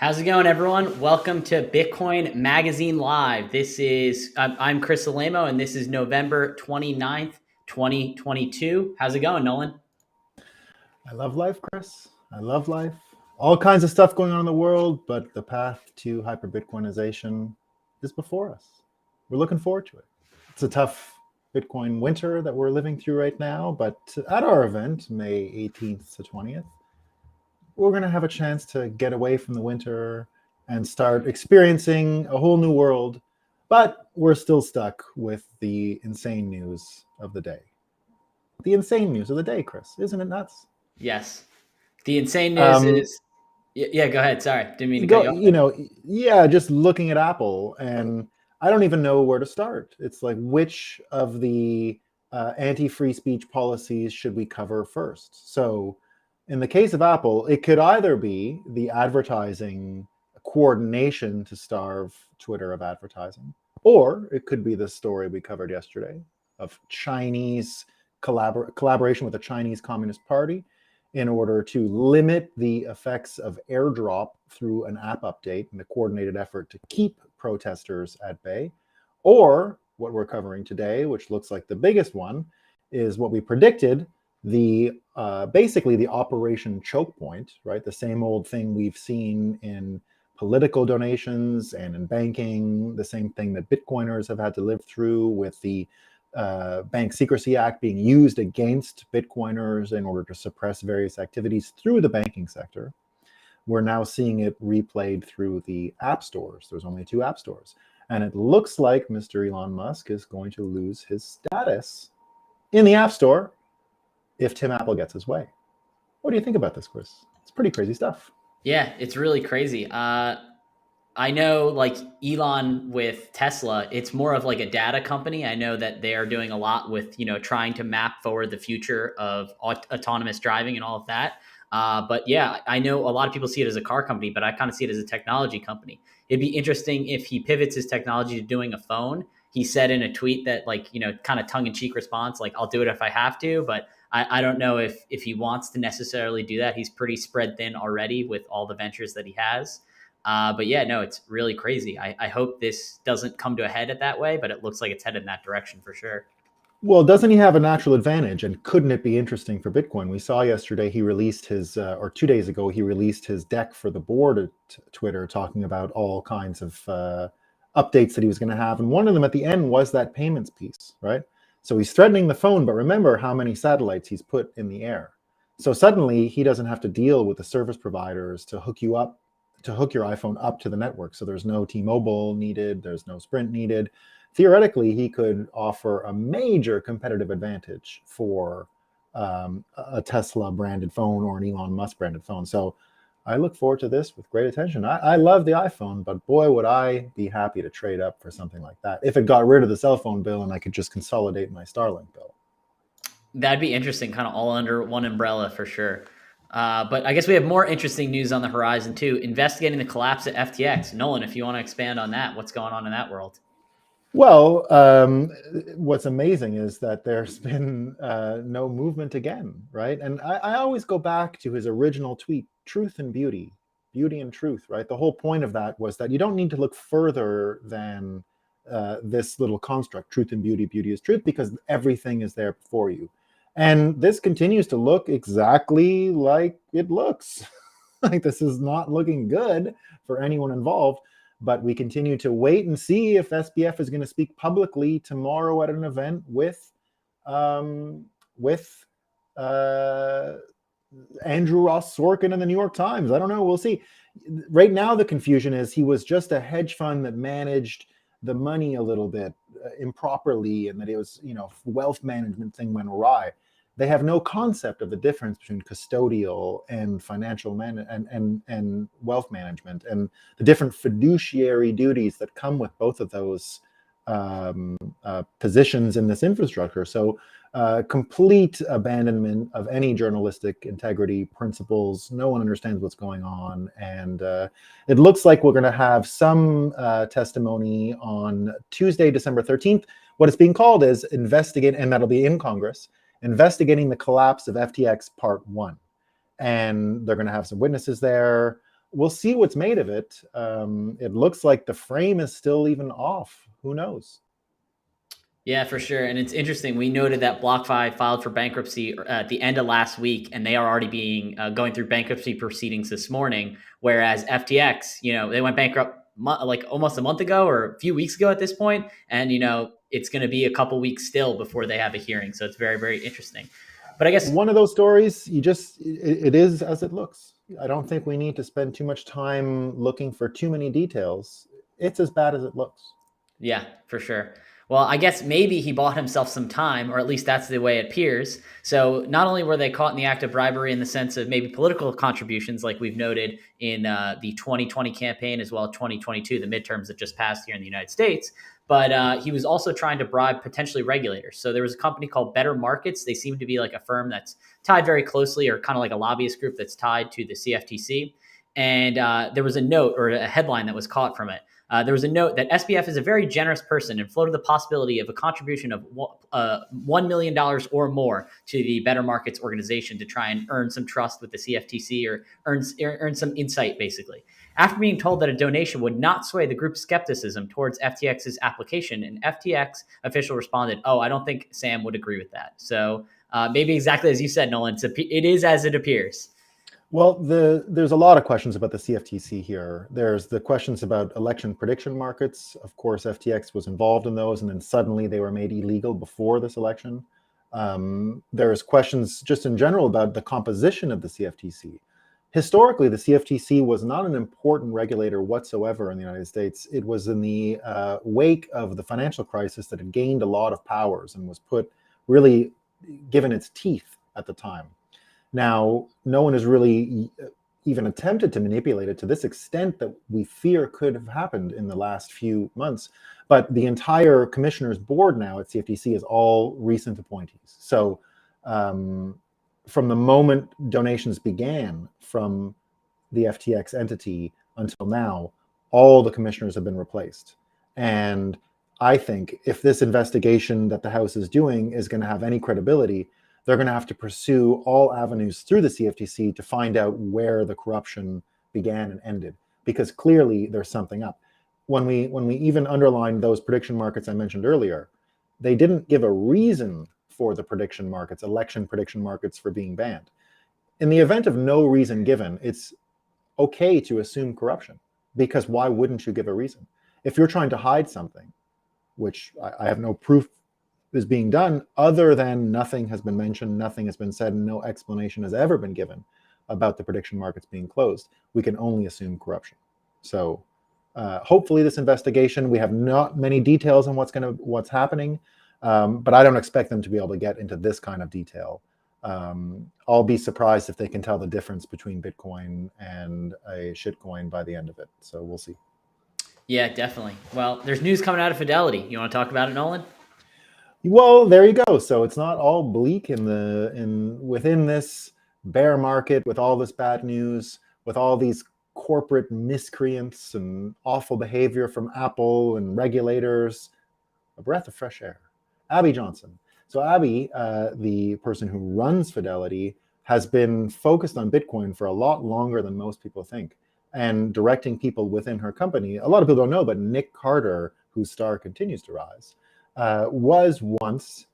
How's it going, everyone? Welcome to Bitcoin Magazine Live. I'm Chris Alamo, and this is November 29th, 2022. How's it going, Nolan? I love life, Chris. I love life. All kinds of stuff going on in the world, but the path to hyper Bitcoinization is before us. We're looking forward to it. It's a tough Bitcoin winter that we're living through right now, but at our event, May 18th to 20th, we're going to have a chance to get away from the winter and start experiencing a whole new world. But we're still stuck with the insane news of the day. The insane news of the day, Chris. Isn't it nuts? Yes. The insane news Um, is, yeah, go ahead. Sorry, didn't mean to cut go you off you there. know yeah, just looking at Apple, and I don't even know where to start. It's like, which of the anti-free speech policies should we cover first? So in the case of Apple, it could either be the advertising coordination to starve Twitter of advertising, or it could be the story we covered yesterday of Chinese collaboration with the Chinese Communist Party in order to limit the effects of airdrop through an app update in a coordinated effort to keep protesters at bay. Or what we're covering today, which looks like the biggest one, is what we predicted, the basically the Operation Choke Point, right? The same old thing we've seen in political donations and in banking, the same thing that Bitcoiners have had to live through with the Bank Secrecy Act being used against Bitcoiners in order to suppress various activities through the banking sector. We're now seeing it replayed through the app stores. There's only 2 app stores. And it looks like Mr. Elon Musk is going to lose his status in the App Store if Tim Apple gets his way. What do you think about this, Chris? It's pretty crazy stuff. Yeah, it's really crazy. I know, like Elon with Tesla, it's more of like a data company. I know that they are doing a lot with, trying to map forward the future of autonomous driving and all of that. But yeah, I know a lot of people see it as a car company, but I kind of see it as a technology company. It'd be interesting if he pivots his technology to doing a phone. He said in a tweet that, like, kind of tongue in cheek response, like, I'll do it if I have to, but I don't know if he wants to necessarily do that. He's pretty spread thin already with all the ventures that he has. But yeah, no, it's really crazy. I hope this doesn't come to a head at that way, but it looks like it's headed in that direction for sure. Well, doesn't he have a natural advantage? And couldn't it be interesting for Bitcoin? We saw yesterday he released his, or 2 days ago, he released his deck for the board at Twitter, talking about all kinds of updates that he was going to have. And one of them at the end was that payments piece, right? So he's threatening the phone, but remember how many satellites he's put in the air. So suddenly he doesn't have to deal with the service providers to hook you up, to hook your iPhone up to the network. So there's no T-Mobile needed, there's no Sprint needed. Theoretically, he could offer a major competitive advantage for a Tesla branded phone or an Elon Musk branded phone. So I look forward to this with great attention. I love the iPhone, but boy, would I be happy to trade up for something like that if it got rid of the cell phone bill and I could just consolidate my Starlink bill. That'd be interesting, kind of all under one umbrella for sure. But I guess we have more interesting news on the horizon too. Investigating the collapse of FTX. Nolan, if you want to expand on that, what's going on in that world? Well, what's amazing is that there's been no movement again, right? And I always go back to his original tweet, truth and beauty, beauty and truth, right? The whole point of that was that you don't need to look further than this little construct, truth and beauty, beauty is truth, because everything is there before you. And this continues to look exactly like it looks. Like, this is not looking good for anyone involved. But we continue to wait and see if SBF is going to speak publicly tomorrow at an event with Andrew Ross Sorkin in the New York Times. I don't know. We'll see. Right now, the confusion is he was just a hedge fund that managed the money a little bit improperly, and that it was, wealth management thing went awry. They have no concept of the difference between custodial and financial and wealth management, and the different fiduciary duties that come with both of those positions in this infrastructure. So complete abandonment of any journalistic integrity principles. No one understands what's going on. And it looks like we're going to have some testimony on Tuesday, December 13th. What it's being called is investigate, and that'll be in Congress, investigating the collapse of FTX Part 1. And they're going to have some witnesses there. we'll see what's made of it. It looks like the frame is still even off. Who knows? Yeah, for sure. And it's interesting. We noted that BlockFi filed for bankruptcy at the end of last week, and they are already being going through bankruptcy proceedings this morning. Whereas FTX, they went bankrupt like almost a month ago or a few weeks ago at this point, and it's going to be a couple weeks still before they have a hearing. So it's very, very interesting. But I guess One of those stories, it is as it looks. I don't think we need to spend too much time looking for too many details. It's as bad as it looks. Yeah, for sure. Well, I guess maybe he bought himself some time, or at least that's the way it appears. So not only were they caught in the act of bribery in the sense of maybe political contributions, like we've noted in the 2020 campaign as well as 2022, the midterms that just passed here in the United States, but he was also trying to bribe potentially regulators. So there was a company called Better Markets. They seem to be like a firm that's tied very closely, or kind of like a lobbyist group that's tied to the CFTC. And there was a note or a headline that was caught from it. There was a note that SBF is a very generous person and floated the possibility of a contribution of $1 million or more to the Better Markets organization to try and earn some trust with the CFTC, or earn some insight, basically. After being told that a donation would not sway the group's skepticism towards FTX's application, an FTX official responded, "Oh, I don't think Sam would agree with that." So maybe exactly as you said, Nolan, it is as it appears. Well, there's a lot of questions about the CFTC here. There's the questions about election prediction markets. Of course, FTX was involved in those, and then suddenly they were made illegal before this election. There's questions just in general about the composition of the CFTC. Historically, the CFTC was not an important regulator whatsoever in the United States. It was in the wake of the financial crisis that it gained a lot of powers and was really given its teeth at the time. Now, no one has really even attempted to manipulate it to this extent that we fear could have happened in the last few months. But the entire commissioner's board now at CFTC is all recent appointees. So from the moment donations began from the FTX entity until now, all the commissioners have been replaced. And I think if this investigation that the House is doing is going to have any credibility, they're going to have to pursue all avenues through the CFTC to find out where the corruption began and ended, because clearly there's something up. When we even underlined those prediction markets I mentioned earlier, they didn't give a reason for the prediction markets, election prediction markets, for being banned. In the event of no reason given, it's okay to assume corruption, because why wouldn't you give a reason? If you're trying to hide something, which I have no proof is being done, other than nothing has been mentioned, nothing has been said, and no explanation has ever been given about the prediction markets being closed, we can only assume corruption. So hopefully this investigation, we have not many details on what's happening, but I don't expect them to be able to get into this kind of detail. I'll be surprised if they can tell the difference between Bitcoin and a shitcoin by the end of it. So we'll see. Yeah, definitely. Well, there's news coming out of Fidelity. You want to talk about it, Nolan? Well, there you go. So it's not all bleak within this bear market, with all this bad news, with all these corporate miscreants and awful behavior from Apple and regulators. A breath of fresh air. Abby Johnson. So Abby, the person who runs Fidelity, has been focused on Bitcoin for a lot longer than most people think, and directing people within her company. A lot of people don't know, but Nick Carter, whose star continues to rise, was once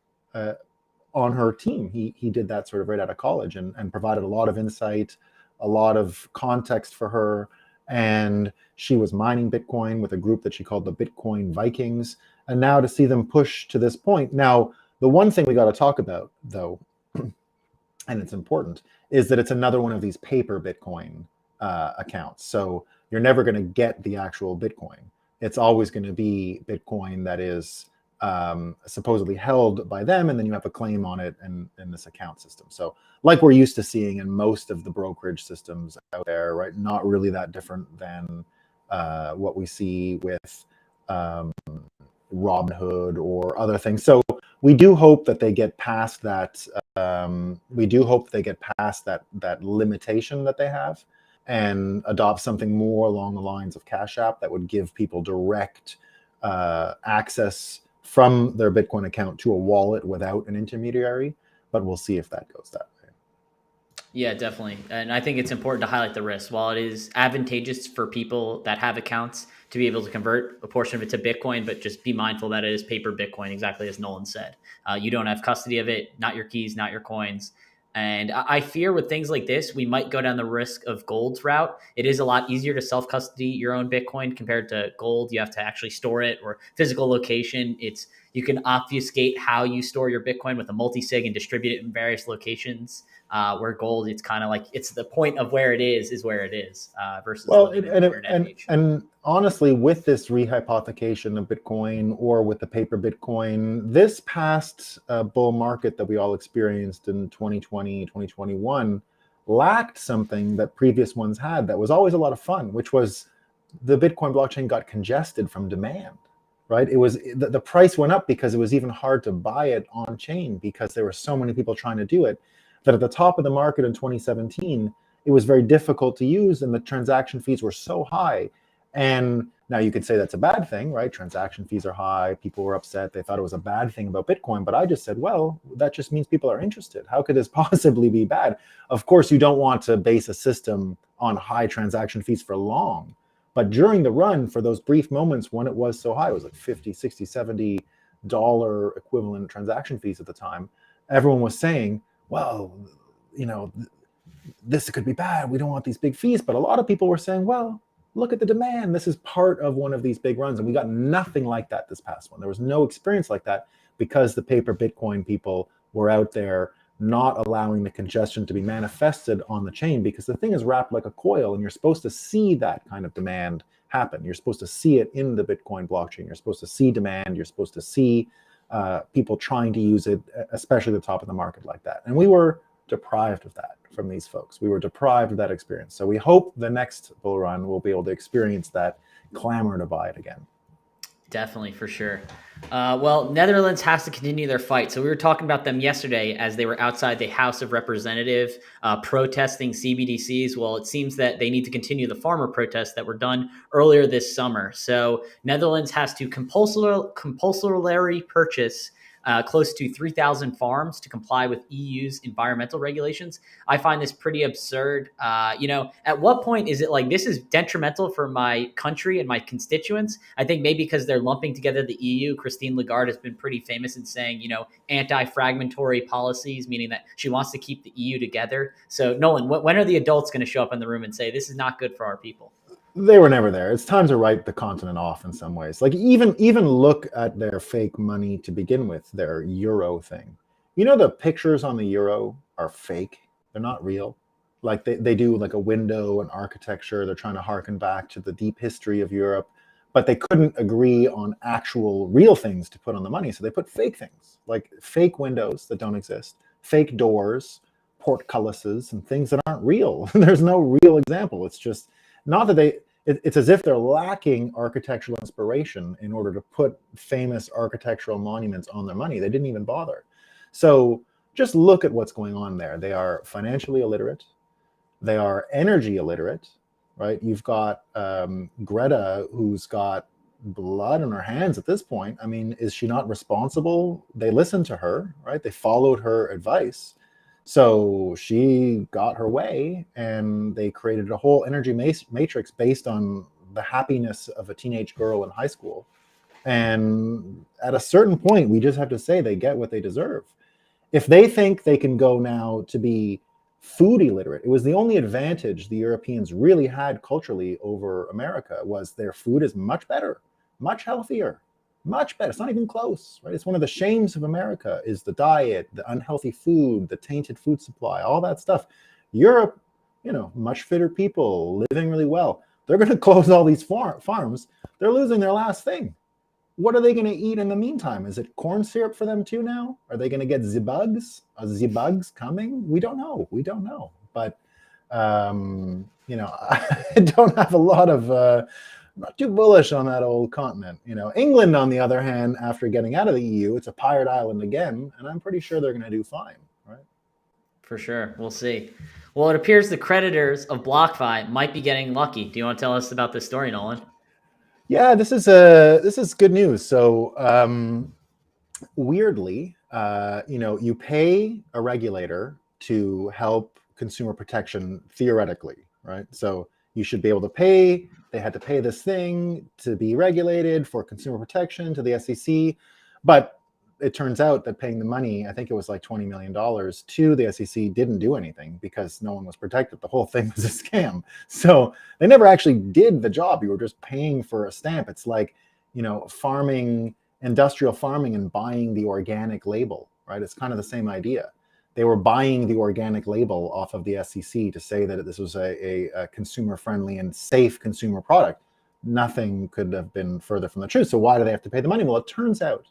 on her team. He did that sort of right out of college, and provided a lot of insight, a lot of context for her. And she was mining Bitcoin with a group that she called the Bitcoin Vikings. And now to see them push to this point. Now, the one thing we got to talk about, though, and it's important, is that it's another one of these paper Bitcoin accounts. So you're never going to get the actual Bitcoin. It's always going to be Bitcoin that is supposedly held by them, and then you have a claim on it in this account system. So like we're used to seeing in most of the brokerage systems out there, right? Not really that different than what we see with Robinhood or other things. So we do hope that they get past that. We do hope they get past that limitation that they have, and adopt something more along the lines of Cash App that would give people direct access from their Bitcoin account to a wallet without an intermediary. But we'll see if that goes that way. Yeah, definitely. And I think it's important to highlight the risk. While it is advantageous for people that have accounts to be able to convert a portion of it to Bitcoin, but just be mindful that it is paper Bitcoin, exactly as Nolan said. You don't have custody of it, not your keys, not your coins. And I fear with things like this, we might go down the risk of gold's route. It is a lot easier to self custody your own Bitcoin compared to gold. You have to actually store it, or physical location. You can obfuscate how you store your Bitcoin with a multi sig and distribute it in various locations. Where gold, it's kind of like it's the point of where it is where it is, versus Well, living in the internet age. and honestly, with this rehypothecation of Bitcoin or with the paper Bitcoin, this past bull market that we all experienced in 2020, 2021 lacked something that previous ones had that was always a lot of fun, which was the Bitcoin blockchain got congested from demand, right? It was the price went up because it was even hard to buy it on chain because there were so many people trying to do it that at the top of the market in 2017, it was very difficult to use and the transaction fees were so high. And now you could say that's a bad thing, right? Transaction fees are high. People were upset. They thought it was a bad thing about Bitcoin. But I just said, well, that just means people are interested. How could this possibly be bad? Of course, you don't want to base a system on high transaction fees for long. But during the run, for those brief moments when it was so high, it was like 50, 60, $70 equivalent transaction fees at the time. Everyone was saying, well, you know, this could be bad. We don't want these big fees. But a lot of people were saying, well, look at the demand. This is part of one of these big runs. And we got nothing like that this past one. There was no experience like that because the paper Bitcoin people were out there not allowing the congestion to be manifested on the chain, because the thing is wrapped like a coil and you're supposed to see that kind of demand happen. You're supposed to see it in the Bitcoin blockchain. You're supposed to see demand. You're supposed to see people trying to use it, especially the top of the market like that. And we were deprived of that from these folks. We were deprived of that experience. So we hope the next bull run will be able to experience that clamor to buy it again. Definitely, for sure. Well, Netherlands has to continue their fight. So we were talking about them yesterday as they were outside the House of Representatives protesting CBDCs. Well, it seems that they need to continue the farmer protests that were done earlier this summer. So Netherlands has to compulsorily purchase close to 3,000 farms to comply with EU's environmental regulations. I find this pretty absurd. At what point is it like this is detrimental for my country and my constituents? I think maybe because they're lumping together the EU. Christine Lagarde has been pretty famous in saying, anti-fragmentary policies, meaning that she wants to keep the EU together. So, Nolan, when are the adults going to show up in the room and say this is not good for our people? They were never there. It's time to write the continent off in some ways. Like even look at their fake money to begin with, their euro thing. You know, the pictures on the euro are fake. They're not real. Like they do like a window and architecture. They're trying to harken back to the deep history of Europe, but they couldn't agree on actual real things to put on the money. So they put fake things, like fake windows that don't exist, fake doors, portcullises, and things that aren't real. There's no real example. It's just not that it's as if they're lacking architectural inspiration in order to put famous architectural monuments on their money. They didn't even bother. So just look at what's going on there. They are financially illiterate. They are energy illiterate, right? You've got Greta, who's got blood on her hands at this point. I mean, is she not responsible? They listened to her, right? They followed her advice. So she got her way, and they created a whole energy matrix based on the happiness of a teenage girl in high school. And at a certain point, we just have to say they get what they deserve. If they think they can go now to be food illiterate, it was the only advantage the Europeans really had culturally over America, was their food is much better, much healthier, much better. It's not even close, right? It's one of the shames of America is the diet, the unhealthy food, the tainted food supply, all that stuff. Europe, much fitter people living really well. They're going to close all these farms. They're losing their last thing. What are they going to eat in the meantime? Is it corn syrup for them too now? Are they going to get bugs? Are bugs coming? We don't know. We don't know. But, I don't have a lot of, not too bullish on that old continent. England, on the other hand, after getting out of the EU, it's a pirate island again, and I'm pretty sure they're going to do fine, right? For sure. We'll see. Well, it appears the creditors of BlockFi might be getting lucky. Do you want to tell us about this story, Nolan? Yeah, this is good news. So weirdly, you pay a regulator to help consumer protection theoretically, right? So you should be able to pay. They had to pay this thing to be regulated for consumer protection to the SEC. But it turns out that paying the money, I think it was like $20 million to the SEC, didn't do anything because no one was protected. The whole thing was a scam. So they never actually did the job. You were just paying for a stamp. It's like, farming, industrial farming, and buying the organic label, right? It's kind of the same idea. They were buying the organic label off of the SEC to say that this was a consumer-friendly and safe consumer product. Nothing could have been further from the truth. So why do they have to pay the money? Well, it turns out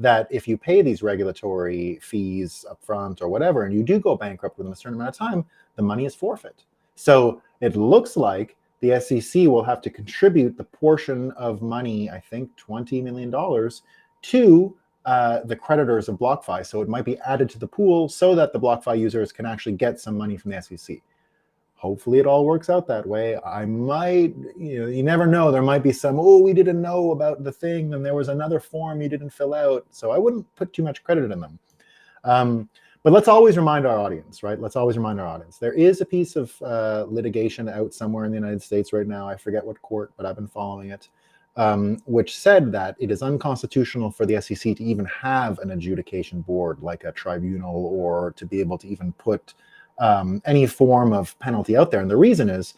that if you pay these regulatory fees up front or whatever, and you do go bankrupt within a certain amount of time, the money is forfeit. So it looks like the SEC will have to contribute the portion of money, I think $20 million, to the creditors of BlockFi. So it might be added to the pool so that the BlockFi users can actually get some money from the SEC. Hopefully it all works out that way. I might, you never know. There might be some, we didn't know about the thing, and there was another form you didn't fill out. So I wouldn't put too much credit in them. But let's always remind our audience, right? Let's always remind our audience. There is a piece of litigation out somewhere in the United States right now. I forget what court, but I've been following it, which said that it is unconstitutional for the SEC to even have an adjudication board like a tribunal, or to be able to even put any form of penalty out there. And the reason is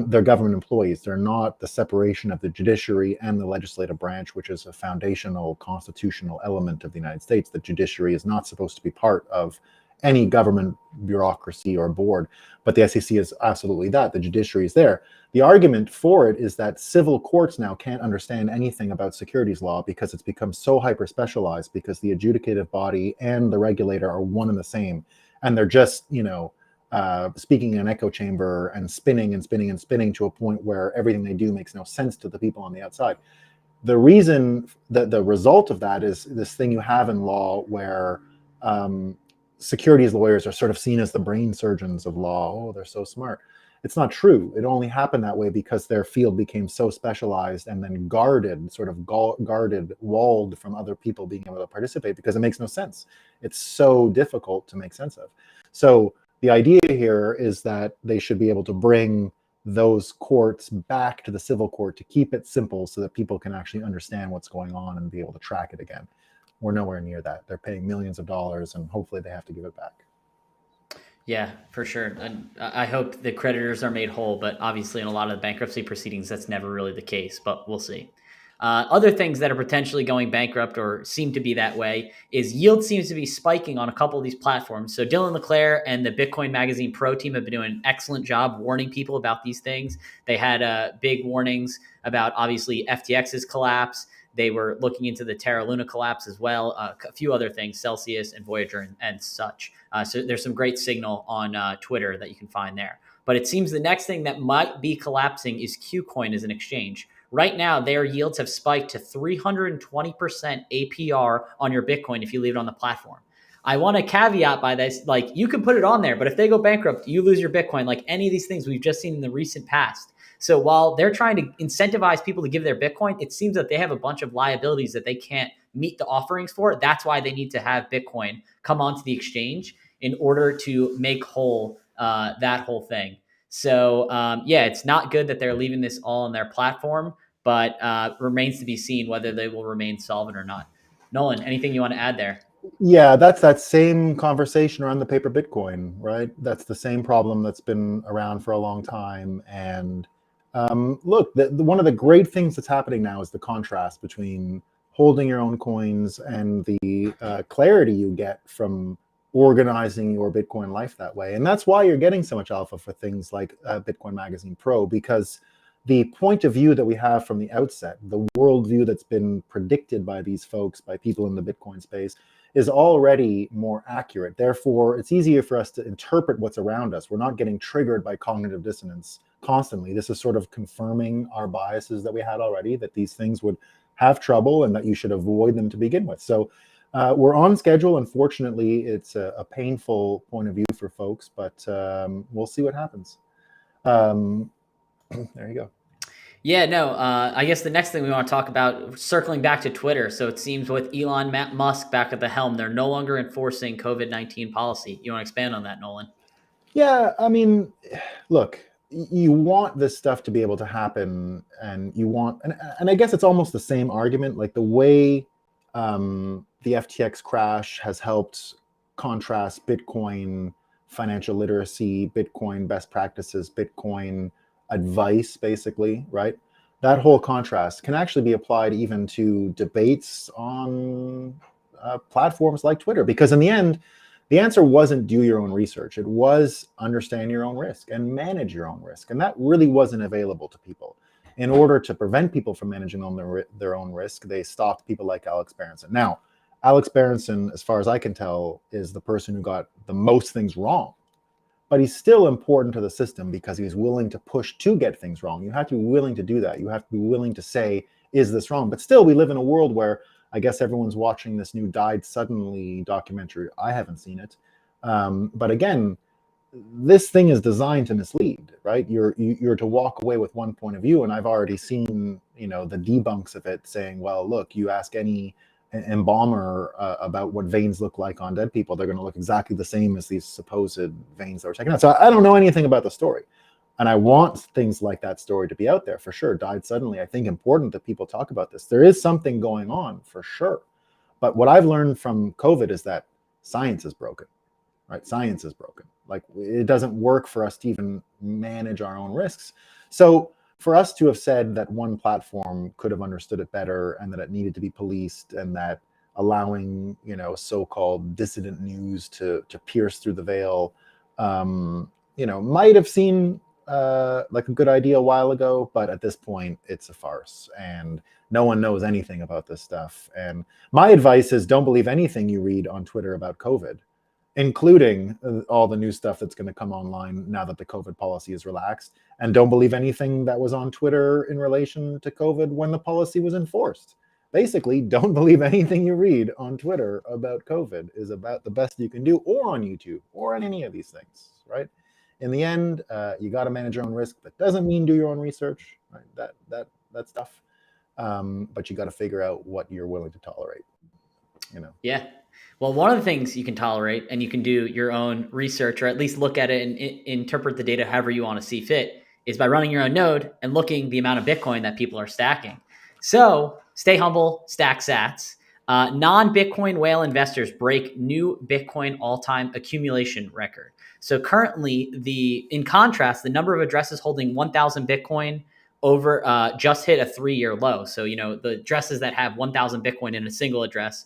they're government employees. They're not the separation of the judiciary and the legislative branch, which is a foundational constitutional element of the United States. The judiciary is not supposed to be part of any government bureaucracy or board, but the SEC is absolutely that. The judiciary is there. The argument for it is that civil courts now can't understand anything about securities law because it's become so hyper-specialized, because the adjudicative body and the regulator are one and the same. And they're just, speaking in an echo chamber and spinning and spinning and spinning to a point where everything they do makes no sense to the people on the outside. The reason that the result of that is this thing you have in law where securities lawyers are sort of seen as the brain surgeons of law. Oh, they're so smart. It's not true. It only happened that way because their field became so specialized and then guarded, walled from other people being able to participate, because it makes no sense. It's so difficult to make sense of. So the idea here is that they should be able to bring those courts back to the civil court to keep it simple so that people can actually understand what's going on and be able to track it again. We're nowhere near that. They're paying millions of dollars, and hopefully they have to give it back. Yeah, for sure. And I hope the creditors are made whole, but obviously in a lot of the bankruptcy proceedings, that's never really the case, but we'll see. Other things that are potentially going bankrupt or seem to be that way is yield seems to be spiking on a couple of these platforms. So Dylan LeClaire and the Bitcoin Magazine Pro team have been doing an excellent job warning people about these things. They had big warnings about obviously FTX's collapse. They were looking into the Terra Luna collapse as well, a few other things, Celsius and Voyager and such. So there's some great signal on Twitter that you can find there. But it seems the next thing that might be collapsing is KuCoin as an exchange. Right now, their yields have spiked to 320% APR on your Bitcoin if you leave it on the platform. I want to caveat by this, like, you can put it on there, but if they go bankrupt, you lose your Bitcoin, like any of these things we've just seen in the recent past. So while they're trying to incentivize people to give their Bitcoin, it seems that they have a bunch of liabilities that they can't meet the offerings for. That's why they need to have Bitcoin come onto the exchange in order to make whole that whole thing. So yeah, it's not good that they're leaving this all on their platform, but remains to be seen whether they will remain solvent or not. Nolan, anything you want to add there? Yeah, that's that same conversation around the paper Bitcoin, right? That's the same problem that's been around for a long time. And look, one of the great things that's happening now is the contrast between holding your own coins and the clarity you get from organizing your Bitcoin life that way. And that's why you're getting so much alpha for things like Bitcoin Magazine Pro, because the point of view that we have from the outset, the worldview that's been predicted by these folks, by people in the Bitcoin space, is already more accurate. Therefore, it's easier for us to interpret what's around us. We're not getting triggered by cognitive dissonance constantly. This is sort of confirming our biases that we had already, that these things would have trouble and that you should avoid them to begin with. So we're on schedule. Unfortunately, it's a painful point of view for folks, but we'll see what happens. There you go. Yeah, no, I guess the next thing we want to talk about, circling back to Twitter. So it seems with Elon Musk back at the helm, they're no longer enforcing COVID-19 policy. You want to expand on that, Nolan? Yeah, I mean, look, you want this stuff to be able to happen, and you want, and I guess it's almost the same argument, like the way the FTX crash has helped contrast Bitcoin financial literacy, Bitcoin best practices, Bitcoin advice, basically, right? That whole contrast can actually be applied even to debates on platforms like Twitter, because in the end, the answer wasn't do your own research. It was understand your own risk and manage your own risk. And that really wasn't available to people. In order to prevent people from managing their own risk, they stopped people like Alex Berenson. Now, Alex Berenson, as far as I can tell, is the person who got the most things wrong. But he's still important to the system because he's willing to push to get things wrong. You have to be willing to do that. You have to be willing to say, is this wrong? But still, we live in a world where I guess everyone's watching this new Died Suddenly documentary. I haven't seen it. But again, this thing is designed to mislead, right? You're to walk away with one point of view, and I've already seen, the debunks of it saying, well, look, you ask any embalmer about what veins look like on dead people, they're going to look exactly the same as these supposed veins that were taken out. So I don't know anything about the story, and I want things like that story to be out there for sure. Died Suddenly, I think important that people talk about this. There is something going on for sure, but what I've learned from COVID is that science is broken. Right? Science is broken. Like, it doesn't work for us to even manage our own risks. So for us to have said that one platform could have understood it better and that it needed to be policed, and that allowing, so-called dissident news to pierce through the veil, might have seemed like a good idea a while ago, but at this point it's a farce and no one knows anything about this stuff. And my advice is, don't believe anything you read on Twitter about COVID, including all the new stuff that's going to come online now that the COVID policy is relaxed. And don't believe anything that was on Twitter in relation to COVID when the policy was enforced. Basically, don't believe anything you read on Twitter about COVID is about the best you can do, or on YouTube, or on any of these things, right? In the end, you got to manage your own risk. That doesn't mean do your own research, right? That stuff. But you got to figure out what you're willing to tolerate. Yeah. Well, one of the things you can tolerate, and you can do your own research, or at least look at it and interpret the data however you want to see fit, is by running your own node and looking the amount of Bitcoin that people are stacking. So stay humble, stack sats. Non-Bitcoin whale investors break new Bitcoin all-time accumulation record. So currently, in contrast, the number of addresses holding 1,000 Bitcoin over just hit a 3-year low. So, the addresses that have 1,000 Bitcoin in a single address,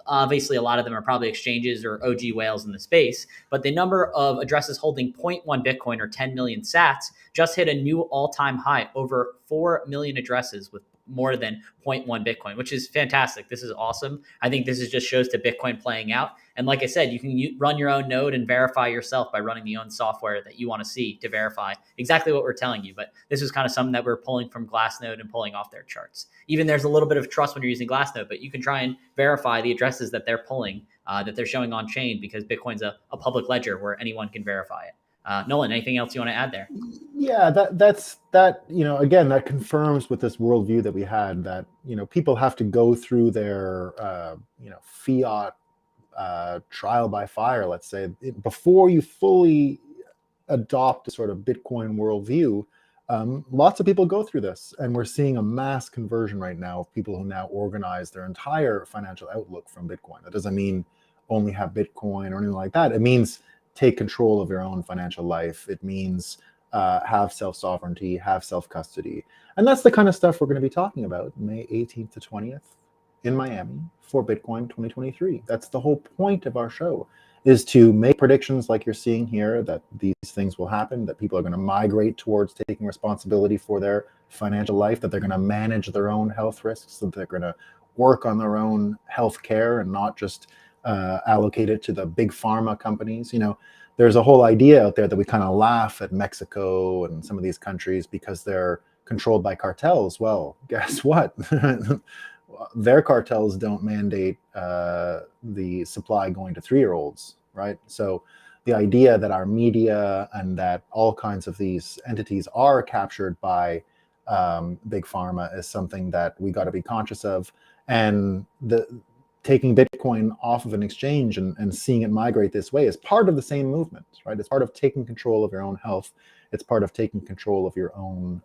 obviously a lot of them are probably exchanges or OG whales in the space, but the number of addresses holding 0.1 Bitcoin or 10 million sats just hit a new all-time high, over 4 million addresses with more than 0.1 Bitcoin, which is fantastic. This is awesome. I think this is just shows to Bitcoin playing out. And like I said, you can run your own node and verify yourself by running the own software that you want to see to verify exactly what we're telling you. But this is kind of something that we're pulling from Glassnode and pulling off their charts. Even there's a little bit of trust when you're using Glassnode, but you can try and verify the addresses that they're pulling, that they're showing on chain, because Bitcoin's a public ledger where anyone can verify it. Nolan, anything else you want to add there? Yeah, that's again, that confirms with this worldview that we had, that people have to go through their fiat trial by fire, let's say, before you fully adopt a sort of Bitcoin worldview. Lots of people go through this, and we're seeing a mass conversion right now of people who now organize their entire financial outlook from Bitcoin. That doesn't mean only have Bitcoin or anything like that. It means take control of your own financial life. It means have self-sovereignty, have self-custody. And that's the kind of stuff we're going to be talking about May 18th to 20th in Miami for Bitcoin 2023. That's the whole point of our show, is to make predictions like you're seeing here, that these things will happen, that people are going to migrate towards taking responsibility for their financial life, that they're going to manage their own health risks, that they're going to work on their own health care and not just allocate it to the big pharma companies. There's a whole idea out there that we kind of laugh at Mexico and some of these countries because they're controlled by cartels. Well, guess what? Their cartels don't mandate the supply going to 3-year-olds, right? So the idea that our media and that all kinds of these entities are captured by big pharma is something that we got to be conscious of. And taking Bitcoin off of an exchange and seeing it migrate this way is part of the same movement, right? It's part of taking control of your own health. It's part of taking control of your own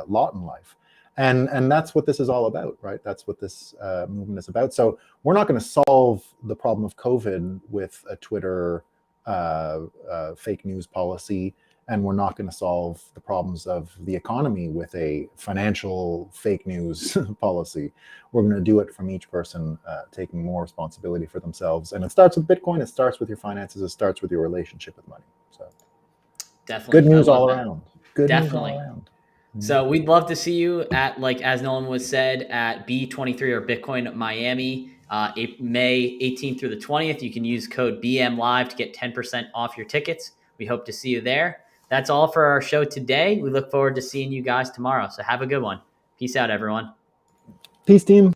lot in life. And that's what this is all about, right? That's what this movement is about. So we're not going to solve the problem of COVID with a Twitter fake news policy, and we're not going to solve the problems of the economy with a financial fake news policy. We're going to do it from each person taking more responsibility for themselves. And it starts with Bitcoin. It starts with your finances. It starts with your relationship with money. So Definitely. good I news love all that. around. Good news all Definitely. around. So we'd love to see you at, like, as Nolan was said, at B23 or Bitcoin Miami, May 18th through the 20th. You can use code BM Live to get 10% off your tickets. We hope to see you there. That's all for our show today. We look forward to seeing you guys tomorrow. So have a good one. Peace out, everyone. Peace, team.